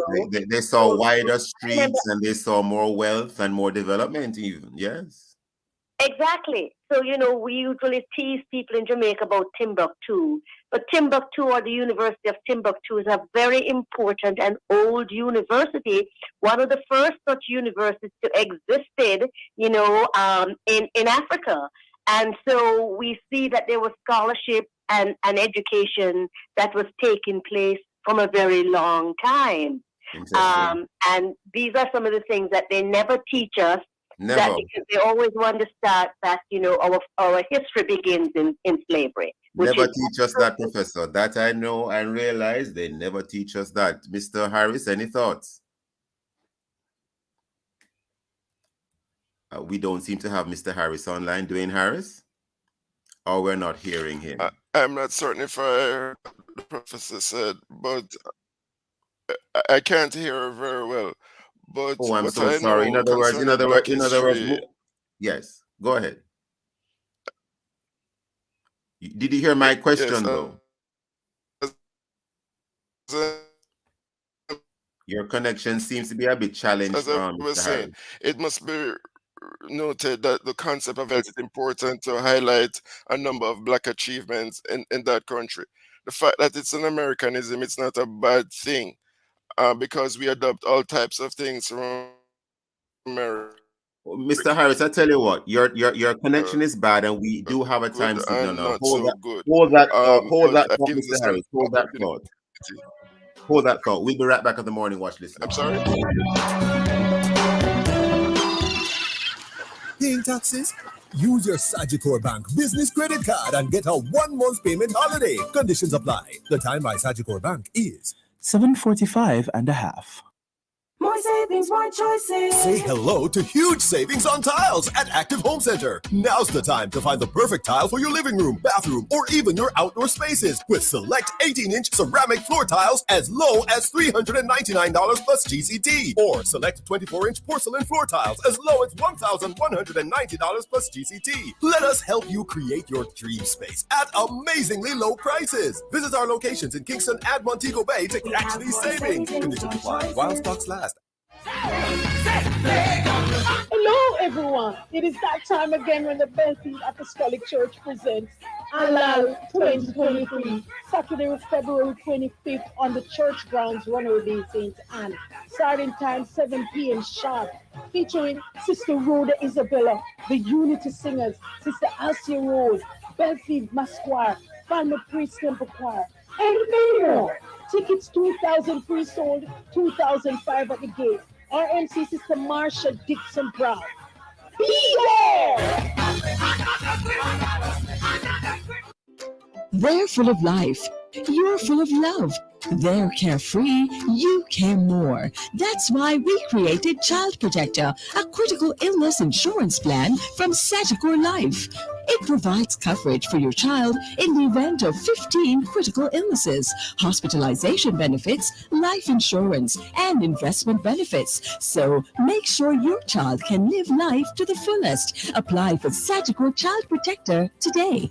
they saw wider streets and they saw more wealth and more development even, yes. Exactly. So, we usually tease people in Jamaica about Timbuktu, but Timbuktu or the University of Timbuktu is a very important and old university, one of the first such universities to existed, in Africa. And so we see that there was scholarship and education that was taking place from a very long time. And these are some of the things that they never teach us. Never. That because they always want to start that, our history begins in slavery. Never teach us that, Professor. That I know and realize they never teach us that. Mr. Harris, any thoughts? We don't seem to have Mr. Harris online. Duane Harris? Or we're not hearing him? I'm not certain if I heard what the professor said, but I can't hear her very well. But I'm what so I sorry. know concerning Black history, yes, go ahead. Did you hear my question though? Your connection seems to be a bit challenged, As I was Mr. saying, Harris. it must be noted that the concept of health is important to highlight a number of black achievements in that country. The fact that it's an Americanism, it's not a bad thing, because we adopt all types of things from America. Mr. Harris, I tell you what, your connection is bad, and we do have a Good time signal and now. not so good. Hold that thought, hold But that that thought, gives Mr. us an Harris. Hold that opportunity. thought. Hold that thought. We'll be right back at the Morning Watch, listener. I'm sorry? Paying taxes? Use your Sagicor Bank business credit card and get a 1 month payment holiday. Conditions apply. The time by Sagicor Bank is 7:45 and a half. More savings, more choices. Say hello to huge savings on tiles at Active Home Center. Now's the time to find the perfect tile for your living room, bathroom, or even your outdoor spaces with select 18-inch ceramic floor tiles as low as $399 plus GCT, or select 24-inch porcelain floor tiles as low as $1,190 plus GCT. Let us help you create your dream space at amazingly low prices. Visit our locations in Kingston and Montego Bay to catch these savings. Conditions apply while stocks last. Hello, everyone. It is that time again when the Bethel Apostolic Church presents Alal 2023, Saturday, February 25th on the church grounds, Runaway Bay, St. Anne. Starting time 7 p.m. sharp, featuring Sister Rhoda Isabella, the Unity Singers, Sister Alcia Rose, Bethel Masquire, Palmer Priest Temple Choir, and many more. Tickets 2,000 pre-sold, 2,005 at the gate. RMC Sister Marsha Dixon Brown. Be there! They're full of life. You're full of love. They're carefree. You care more. That's why we created Child Protector, a critical illness insurance plan from Sagicor Life. It provides coverage for your child in the event of 15 critical illnesses, hospitalization benefits, life insurance, and investment benefits. So make sure your child can live life to the fullest. Apply for Sagicor Child Protector today.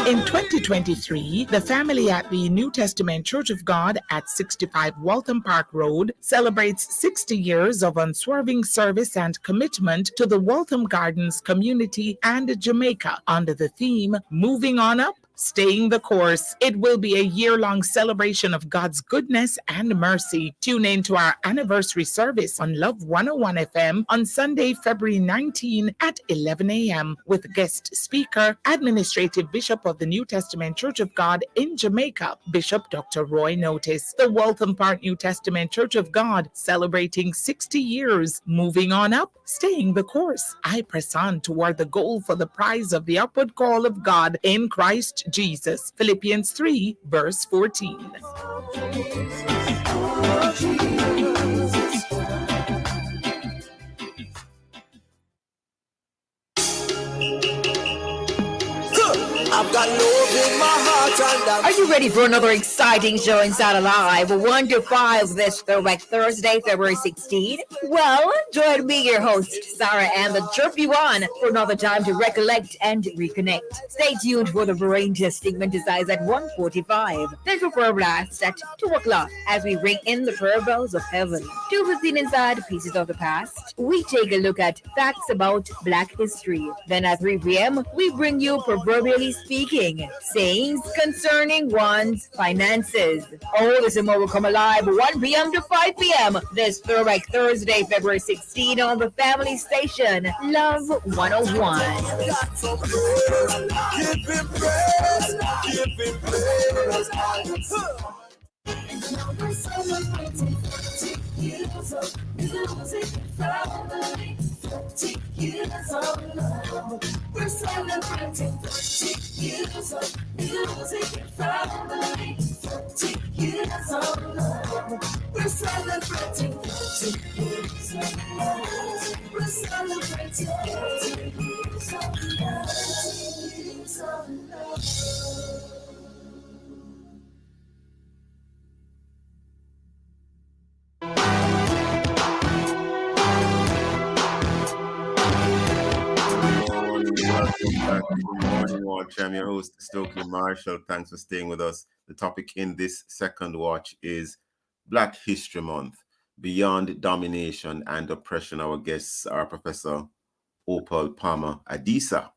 In 2023, the family at the New Testament Church of God at 65 Waltham Park Road celebrates 60 years of unswerving service and commitment to the Waltham Gardens community and Jamaica under the theme Moving On Up, Staying the Course. It will be a year-long celebration of God's goodness and mercy. Tune in to our anniversary service on Love 101 FM on Sunday, February 19 at 11 a.m. with guest speaker, Administrative Bishop of the New Testament Church of God in Jamaica, Bishop Dr. Roy Notice. The Waltham Park New Testament Church of God celebrating 60 years, moving on up, staying the course. I press on toward the goal for the prize of the upward call of God in Christ Jesus. Philippians 3, verse 14. I've got love in my heart and Are you ready for another exciting show inside Alive? 1 to 5 this Throwback Thursday, February 16. Well, join me, your host, Sarah, and the Duane for another time to recollect and reconnect. Stay tuned for the brain testing exercise at 1:45. Then for prayer blast at 2 o'clock as we ring in the prayer bells of heaven. 2:15 inside Pieces of the Past. We take a look at facts about Black history. Then at 3 p.m., we bring you Proverbially Speaking, sayings concerning one's finances. All this and more will come alive 1 p.m. to 5 p.m. this Throwback Thursday, February 16 on the family station, Love 101. give him praise, give him praise. We're celebrating 50 years of music family, 50 years of love. We're celebrating 50 years of music family, 50 years of love. We're celebrating 50 years of love. We're celebrating 50 years of love. 50 years of love. Welcome back to the Morning Watch. I'm your host, Stokeley Marshall. Thanks for staying with us. The topic in this second watch is Black History Month, Beyond Domination and Oppression. Our guests are Professor Opal Palmer Adisa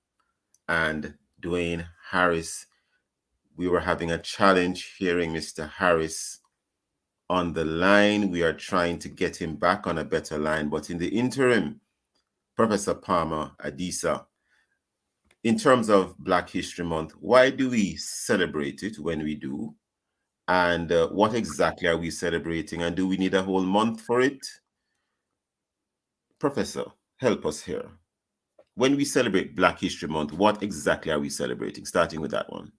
and Duane Harris. We were having a challenge hearing Mr. Harris on the line. We are trying to get him back on a better line, but in the interim, Professor Palmer Adisa, in terms of Black History Month, why do we celebrate it when we do? And what exactly are we celebrating? And do we need a whole month for it? Professor, help us here. When we celebrate Black History Month, what exactly are we celebrating? Starting with that one.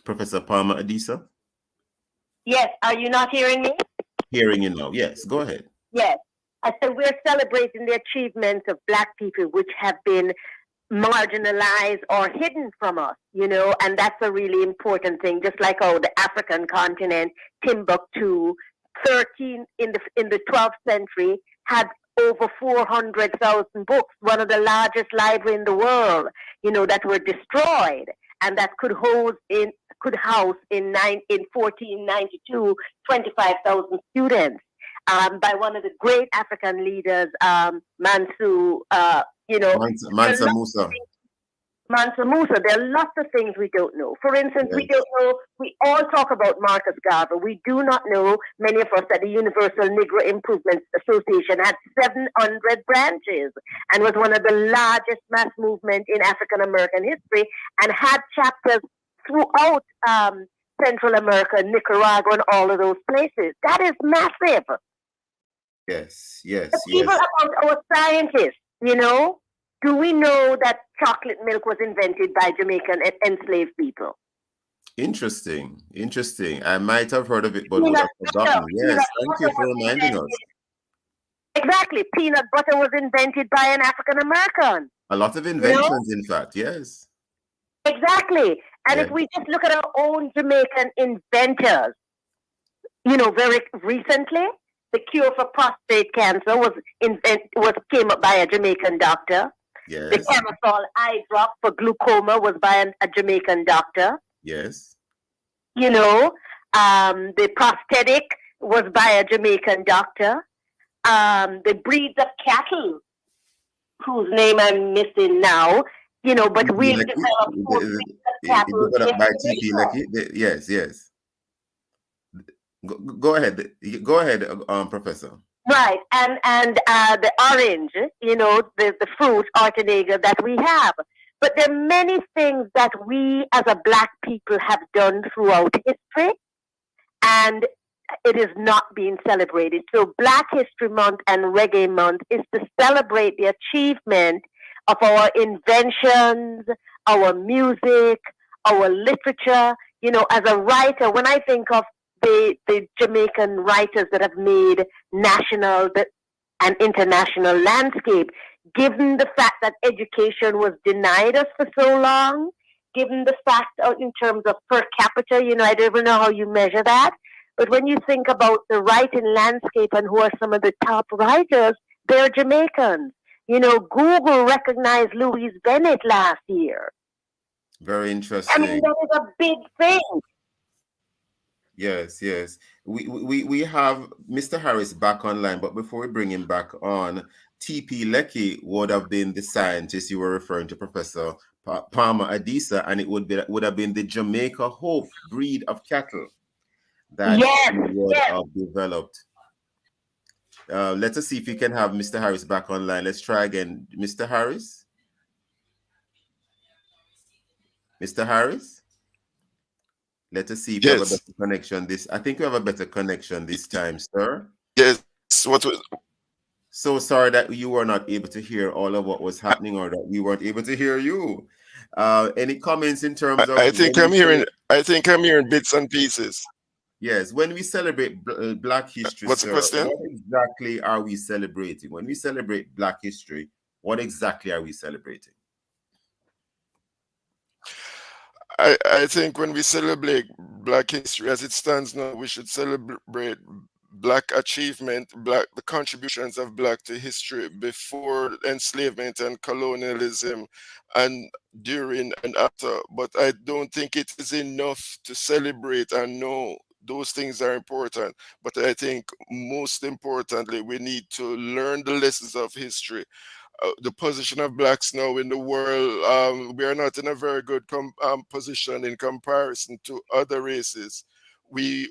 Professor Palmer Adisa? Yes, are you not hearing me? Hearing you now. Yes, go ahead. Yes. I said we're celebrating the achievements of Black people which have been marginalized or hidden from us, and that's a really important thing. Just like the African continent, Timbuktu, 13 in the 12th century had over 400,000 books, one of the largest libraries in the world, that were destroyed, and that could house in 1492 25,000 students. By one of the great African leaders, Mansa Musa. Mansa Musa. There are lots of things we don't know. For instance, we don't know, we all talk about Marcus Garvey. We do not know, many of us, that the Universal Negro Improvement Association had 700 branches and was one of the largest mass movements in African American history and had chapters throughout Central America, Nicaragua, and all of those places. That is massive. Yes. Even about our scientists, do we know that chocolate milk was invented by Jamaican enslaved people? Interesting. I might have heard of it, but would have forgotten. Yes, thank you for reminding us. Exactly. Peanut butter was invented by an African American. A lot of inventions, in fact, yes. Exactly. And if we just look at our own Jamaican inventors, very recently, the cure for prostate cancer came up by a Jamaican doctor. Yes. The Camasol eye drop for glaucoma was by a Jamaican doctor. Yes. The prosthetic was by a Jamaican doctor. The breeds of cattle, whose name I'm missing now, but we developed cattle. By TP Lecky. Yes. Go ahead, Professor. Right, and the orange, the fruit, Ortega, that we have. But there are many things that we as a Black people have done throughout history, and it is not being celebrated. So Black History Month and Reggae Month is to celebrate the achievement of our inventions, our music, our literature. As a writer, when I think of the Jamaican writers that have made national and international landscape, given the fact that education was denied us for so long, given the fact in terms of per capita, I don't even know how you measure that, but when you think about the writing landscape and who are some of the top writers, they're Jamaicans. Google recognized Louise Bennett last year. Very interesting. I mean, that is a big thing. Yes. We have Mr. Harris back online, but before we bring him back on, T.P. Lecky would have been the scientist you were referring to, Professor Palmer Adisa, and it would have been the Jamaica Hope breed of cattle that would have developed. Let us see if we can have Mr. Harris back online. Let's try again. Mr. Harris? Mr. Harris? Let us see if we have a better connection. I think we have a better connection this time, sir. Yes. So sorry that you were not able to hear all of what was happening, or that we weren't able to hear you. Any comments in terms of? I think I'm hearing bits and pieces. Yes, when we celebrate Black History, what's the question? What exactly are we celebrating? When we celebrate Black History, what exactly are we celebrating? I think when we celebrate Black history as it stands now, we should celebrate black achievement, the contributions of black to history before enslavement and colonialism and during and after. But I don't think it is enough to celebrate and know those things are important. But I think most importantly, we need to learn the lessons of history. The position of blacks now in the world, we are not in a very good position in comparison to other races. We,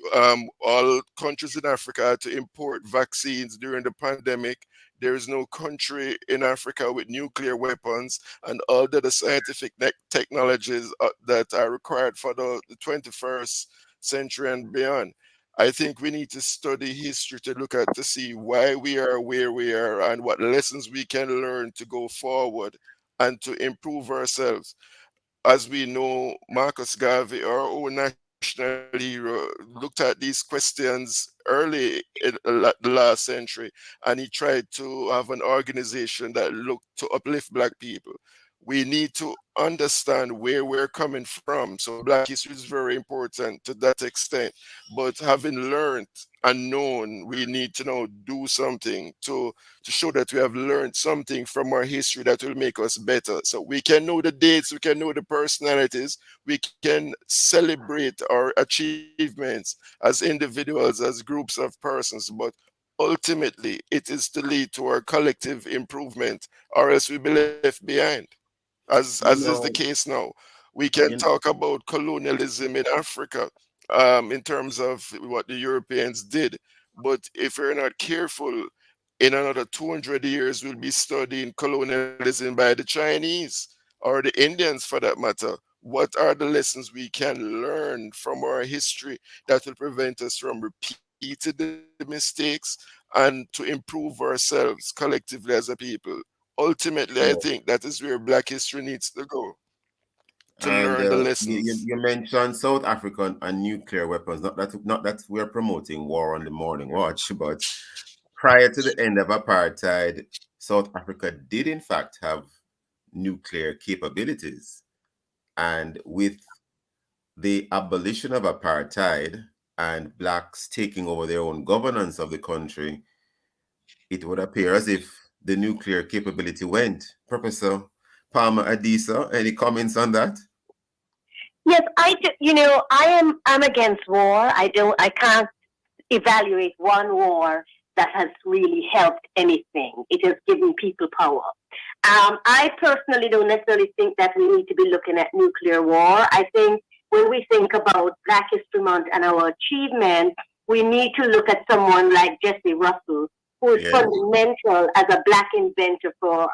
all countries in Africa had to import vaccines during the pandemic. There is no country in Africa with nuclear weapons and all the scientific technologies that are required for the 21st century and beyond. I think we need to study history to look at to see why we are where we are and what lessons we can learn to go forward and to improve ourselves. As we know, Marcus Garvey, our own national hero, looked at these questions early in the last century, and he tried to have an organization that looked to uplift Black people. We need to understand where we're coming from. So Black history is very important to that extent. But having learned and known, we need to now do something to show that we have learned something from our history that will make us better. So we can know the dates, we can know the personalities, we can celebrate our achievements as individuals, as groups of persons, but ultimately it is to lead to our collective improvement, or else we be left behind, as You is the know, case now. We can you, talk about colonialism in Africa, in terms of what the Europeans did, but if we're not careful, in another 200 years, we'll be studying colonialism by the Chinese or the Indians for that matter. What are the lessons we can learn from our history that will prevent us from repeating the mistakes and to improve ourselves collectively as a people? Ultimately, I think that is where Black history needs to go, to and learn the you, lessons. you mentioned South Africa and nuclear weapons. Not that we're promoting war on the morning watch, but prior to the end of apartheid, South Africa did in fact have nuclear capabilities. And with the abolition of apartheid and blacks taking over their own governance of the country, it would appear as if the nuclear capability went. Professor Palmer Adisa, any comments on that? Yes, I do. I'm against war. I can't evaluate one war that has really helped anything. It has given people power. I personally don't necessarily think that we need to be looking at nuclear war. I think when we think about Black History Month and our achievements, we need to look at someone like Jesse Russell, who is Yes. fundamental as a Black inventor for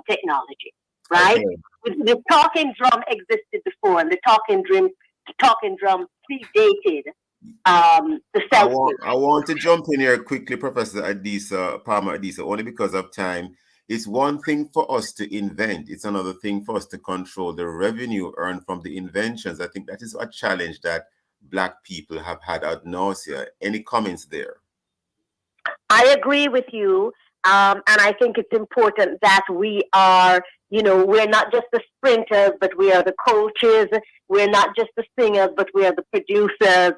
technology, right? Okay. The talking drum existed before, and the talking drum predated the I cell phone. want I want to jump in here quickly, Professor Adisa, Palmer Adisa, only because of time. It's one thing for us to invent, it's another thing for us to control the revenue earned from the inventions. I think that is a challenge that Black people have had ad nausea. Any comments there? I agree with you. And I think it's important that we are, we're not just the sprinters, but we are the coaches. We're not just the singers, but we are the producers.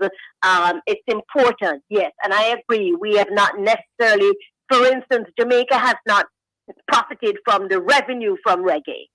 It's important, yes. And I agree. We have not necessarily, for instance, Jamaica has not profited from the revenue from reggae.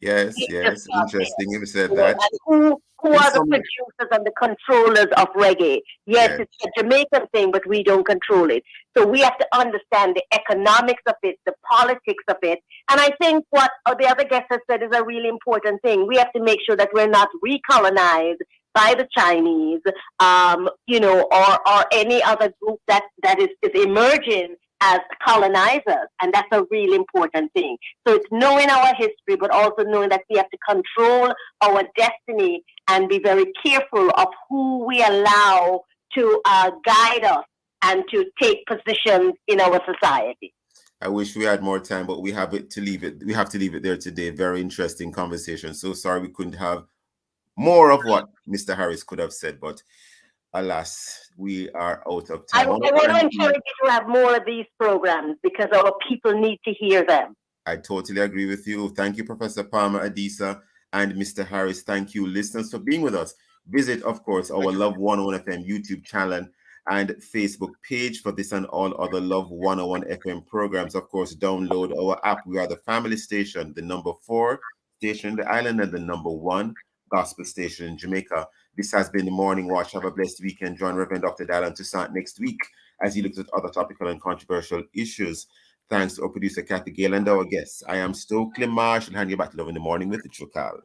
Yes, It's just yes. not there. Interesting you said And that. who In are the some, producers and the controllers of reggae? Yes, yes. it's a Jamaican thing, but we don't control it. So we have to understand the economics of it, the politics of it. And I think what the other guest has said is a really important thing. We have to make sure that we're not recolonized by the Chinese, or any other group that is emerging as colonizers. And that's a really important thing. So it's knowing our history, but also knowing that we have to control our destiny and be very careful of who we allow to guide us and to take positions in our society. I wish we had more time, but we have to leave it there today. Very interesting conversation. So sorry we couldn't have more of what Mr. Harris could have said, but alas, we are out of I time. want to encourage you to have more of these programs because our people need to hear them. I totally agree with you. Thank you, Professor Palmer Adisa and Mr. Harris. Thank you, listeners, for being with us. Visit, of course, our Love 101 FM YouTube channel and Facebook page for this and all other Love 101 FM programs. Of course, download our app. We are the family station, the number 4 station in the island, and the number 1 gospel station in Jamaica. This has been the Morning Watch. Have a blessed weekend. Join Reverend Dr. Dylan Toussaint next week as he looks at other topical and controversial issues. Thanks to our producer, Kathy Gale, and our guests. I am Stokeley Marsh, and hand you back to Love in the Morning with the True Call.